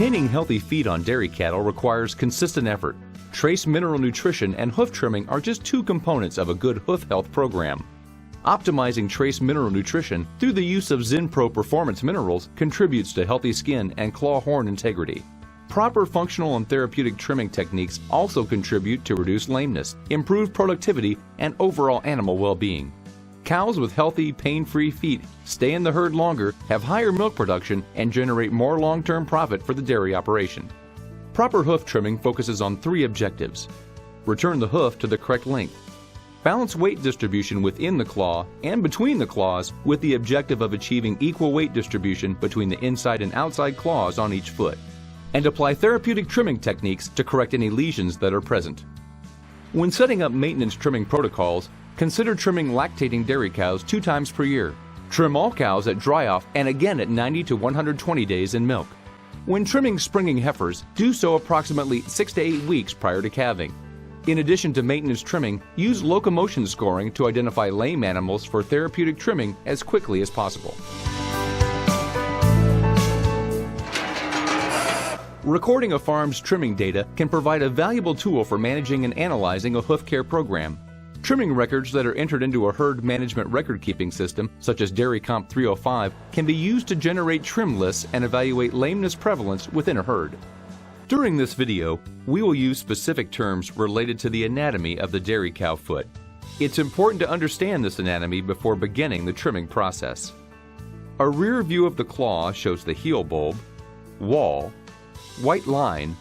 Maintaining healthy feet on dairy cattle requires consistent effort. Trace mineral nutrition and hoof trimming are just two components of a good hoof health program. Optimizing trace mineral nutrition through the use of Zinpro performance minerals contributes to healthy skin and claw horn integrity. Proper functional and therapeutic trimming techniques also contribute to reduced lameness, improved productivity, and overall animal well-being. Cows with healthy, pain-free feet stay in the herd longer, have higher milk production, and generate more long-term profit for the dairy operation. Proper hoof trimming focuses on three objectives. Return the hoof to the correct length. Balance weight distribution within the claw and between the claws with the objective of achieving equal weight distribution between the inside and outside claws on each foot. And apply therapeutic trimming techniques to correct any lesions that are present. When setting up maintenance trimming protocols, consider trimming lactating dairy cows 2 times per year. Trim all cows at dry-off and again at 90 to 120 days in milk. When trimming springing heifers, do so approximately 6 to 8 weeks prior to calving. In addition to maintenance trimming, use locomotion scoring to identify lame animals for therapeutic trimming as quickly as possible. Recording a farm's trimming data can provide a valuable tool for managing and analyzing a hoof care program. Trimming records that are entered into a herd management record-keeping system, such as Dairy Comp 305, can be used to generate trim lists and evaluate lameness prevalence within a herd. During this video, we will use specific terms related to the anatomy of the dairy cow foot. It's important to understand this anatomy before beginning the trimming process. A rear view of the claw shows the heel bulb, wall, white line,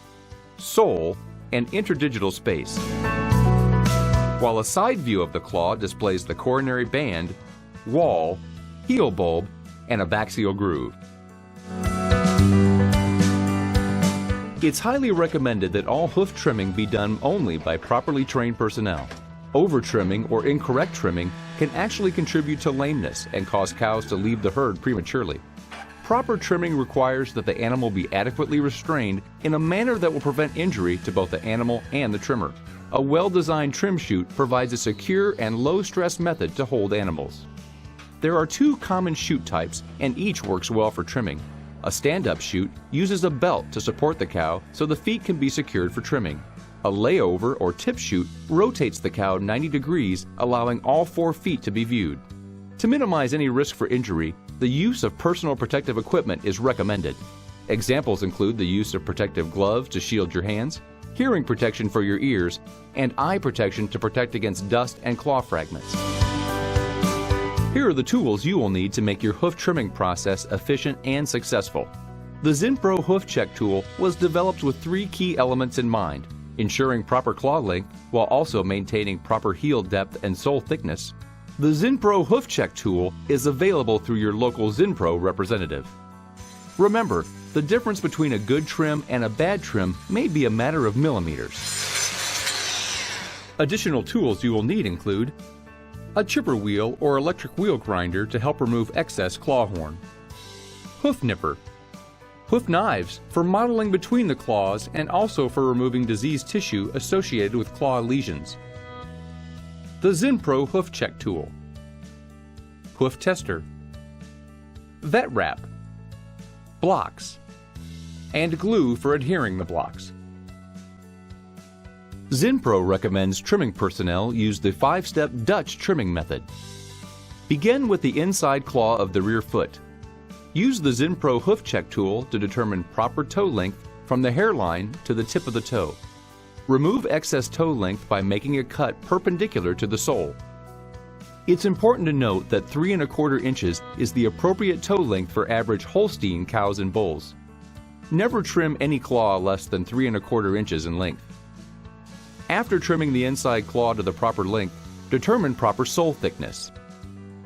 sole, and interdigital space, while a side view of the claw displays the coronary band, wall, heel bulb, and abaxial groove. It's highly recommended that all hoof trimming be done only by properly trained personnel. Over-trimming or incorrect trimming can actually contribute to lameness and cause cows to leave the herd prematurely. Proper trimming requires that the animal be adequately restrained in a manner that will prevent injury to both the animal and the trimmer. A well-designed trim chute provides a secure and low-stress method to hold animals. There are 2 common chute types, and each works well for trimming. A stand-up chute uses a belt to support the cow so the feet can be secured for trimming. A layover or tip chute rotates the cow 90 degrees, allowing all 4 feet to be viewed. To minimize any risk for injury, the use of personal protective equipment is recommended. Examples include the use of protective gloves to shield your hands, hearing protection for your ears, and eye protection to protect against dust and claw fragments. Here are the tools you will need to make your hoof trimming process efficient and successful. The Zinpro Hoof Check tool was developed with 3 key elements in mind: ensuring proper claw length while also maintaining proper heel depth and sole thickness. The Zinpro Hoof Check tool is available through your local Zinpro representative. Remember, the difference between a good trim and a bad trim may be a matter of millimeters. Additional tools you will need include a chipper wheel or electric wheel grinder to help remove excess claw horn, hoof nipper, hoof knives for modeling between the claws and also for removing diseased tissue associated with claw lesions, the Zinpro Hoof Check tool, hoof tester, vet wrap, blocks, and glue for adhering the blocks. Zinpro recommends trimming personnel use the 5-step Dutch trimming method. Begin with the inside claw of the rear foot. Use the Zinpro Hoof Check tool to determine proper toe length from the hairline to the tip of the toe. Remove excess toe length by making a cut perpendicular to the sole. It's important to note that 3 1/4 inches is the appropriate toe length for average Holstein cows and bulls. Never trim any claw less than 3 1/4 inches in length. After trimming the inside claw to the proper length, determine proper sole thickness.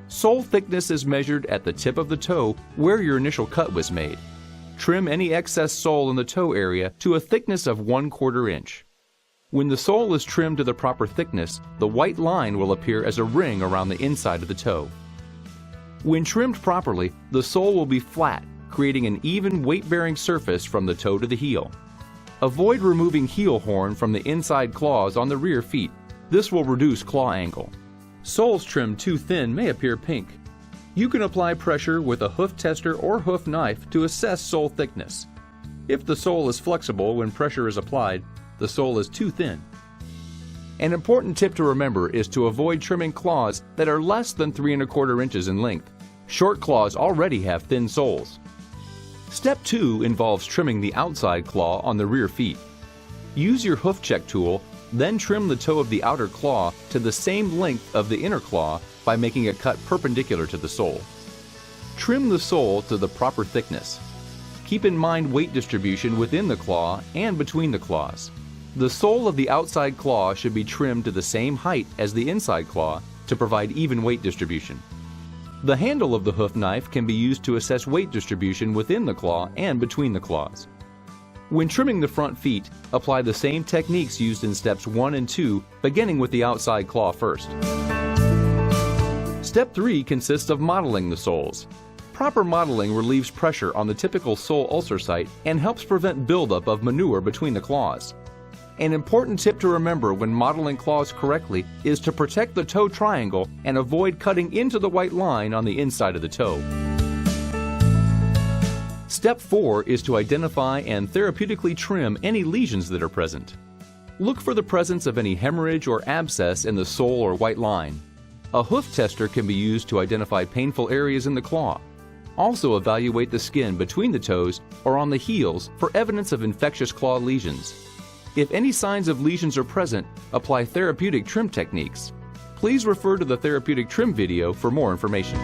Sole thickness is measured at the tip of the toe where your initial cut was made. Trim any excess sole in the toe area to a thickness of 1/4 inch. When the sole is trimmed to the proper thickness, the white line will appear as a ring around the inside of the toe. When trimmed properly, the sole will be flat, creating an even weight-bearing surface from the toe to the heel. Avoid removing heel horn from the inside claws on the rear feet. This will reduce claw angle. Soles trimmed too thin may appear pink. You can apply pressure with a hoof tester or hoof knife to assess sole thickness. If the sole is flexible when pressure is applied, the sole is too thin. An important tip to remember is to avoid trimming claws that are less than 3 1/4 inches in length. Short claws already have thin soles. Step 2 involves trimming the outside claw on the rear feet. Use your hoof check tool, then trim the toe of the outer claw to the same length of the inner claw by making a cut perpendicular to the sole. Trim the sole to the proper thickness. Keep in mind weight distribution within the claw and between the claws. The sole of the outside claw should be trimmed to the same height as the inside claw to provide even weight distribution. The handle of the hoof knife can be used to assess weight distribution within the claw and between the claws. When trimming the front feet, apply the same techniques used in steps 1 and 2, beginning with the outside claw first. Step 3 consists of modeling the soles. Proper modeling relieves pressure on the typical sole ulcer site and helps prevent buildup of manure between the claws. An important tip to remember when modeling claws correctly is to protect the toe triangle and avoid cutting into the white line on the inside of the toe. Step 4 is to identify and therapeutically trim any lesions that are present. Look for the presence of any hemorrhage or abscess in the sole or white line. A hoof tester can be used to identify painful areas in the claw. Also evaluate the skin between the toes or on the heels for evidence of infectious claw lesions. If any signs of lesions are present, apply therapeutic trim techniques. Please refer to the therapeutic trim video for more information.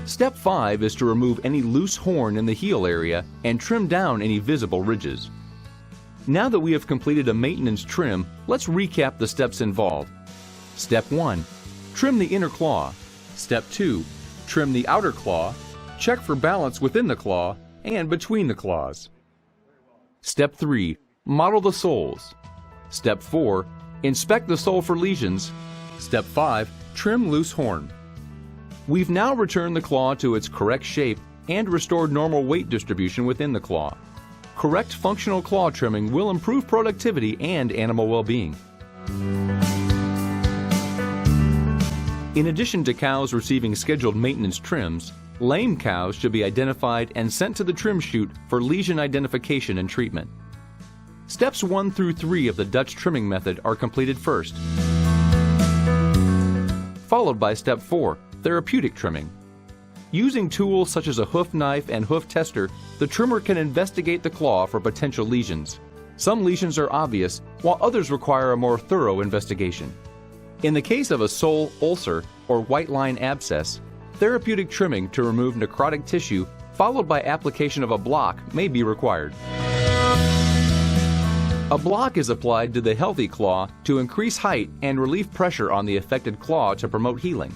Step 5 is to remove any loose horn in the heel area and trim down any visible ridges. Now that we have completed a maintenance trim, let's recap the steps involved. Step 1. Trim the inner claw. Step 2. Trim the outer claw. Check for balance within the claw and between the claws. Step 3. Model the soles. Step 4. Inspect the sole for lesions. Step 5. Trim loose horn. We've now returned the claw to its correct shape and restored normal weight distribution within the claw. Correct functional claw trimming will improve productivity and animal well-being. In addition to cows receiving scheduled maintenance trims, lame cows should be identified and sent to the trim chute for lesion identification and treatment. Steps 1 through 3 of the Dutch trimming method are completed first, followed by Step 4, therapeutic trimming. Using tools such as a hoof knife and hoof tester, the trimmer can investigate the claw for potential lesions. Some lesions are obvious, while others require a more thorough investigation. In the case of a sole ulcer or white line abscess, therapeutic trimming to remove necrotic tissue followed by application of a block may be required. A block is applied to the healthy claw to increase height and relieve pressure on the affected claw to promote healing.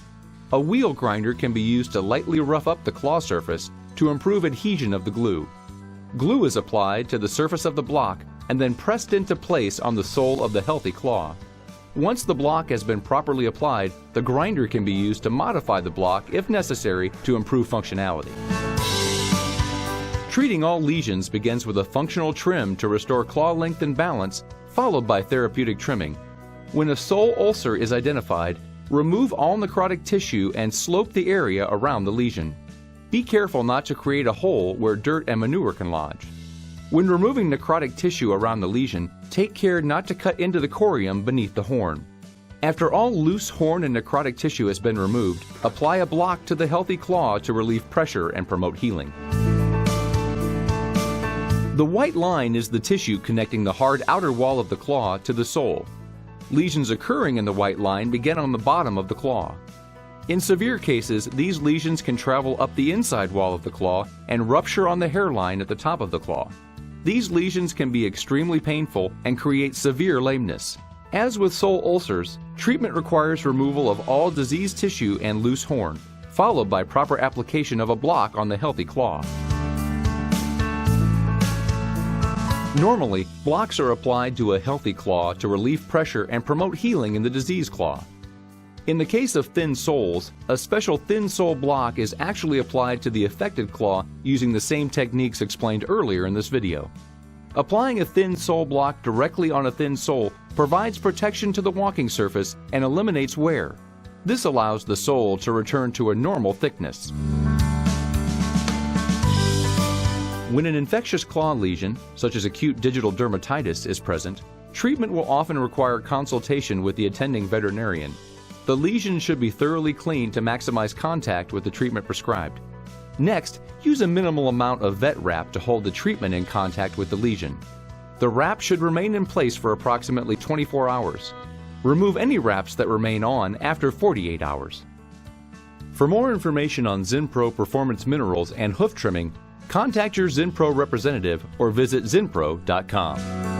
A wheel grinder can be used to lightly rough up the claw surface to improve adhesion of the glue. Glue is applied to the surface of the block and then pressed into place on the sole of the healthy claw. Once the block has been properly applied, the grinder can be used to modify the block if necessary to improve functionality. Treating all lesions begins with a functional trim to restore claw length and balance, followed by therapeutic trimming. When a sole ulcer is identified, remove all necrotic tissue and slope the area around the lesion. Be careful not to create a hole where dirt and manure can lodge. When removing necrotic tissue around the lesion, take care not to cut into the corium beneath the horn. After all loose horn and necrotic tissue has been removed, apply a block to the healthy claw to relieve pressure and promote healing. The white line is the tissue connecting the hard outer wall of the claw to the sole. Lesions occurring in the white line begin on the bottom of the claw. In severe cases, these lesions can travel up the inside wall of the claw and rupture on the hairline at the top of the claw. These lesions can be extremely painful and create severe lameness. As with sole ulcers, treatment requires removal of all diseased tissue and loose horn, followed by proper application of a block on the healthy claw. Normally, blocks are applied to a healthy claw to relieve pressure and promote healing in the diseased claw. In the case of thin soles, a special thin sole block is actually applied to the affected claw using the same techniques explained earlier in this video. Applying a thin sole block directly on a thin sole provides protection to the walking surface and eliminates wear. This allows the sole to return to a normal thickness. When an infectious claw lesion, such as acute digital dermatitis, is present, treatment will often require consultation with the attending veterinarian. The lesion should be thoroughly cleaned to maximize contact with the treatment prescribed. Next, use a minimal amount of vet wrap to hold the treatment in contact with the lesion. The wrap should remain in place for approximately 24 hours. Remove any wraps that remain on after 48 hours. For more information on Zinpro Performance Minerals and hoof trimming, contact your Zinpro representative or visit zinpro.com.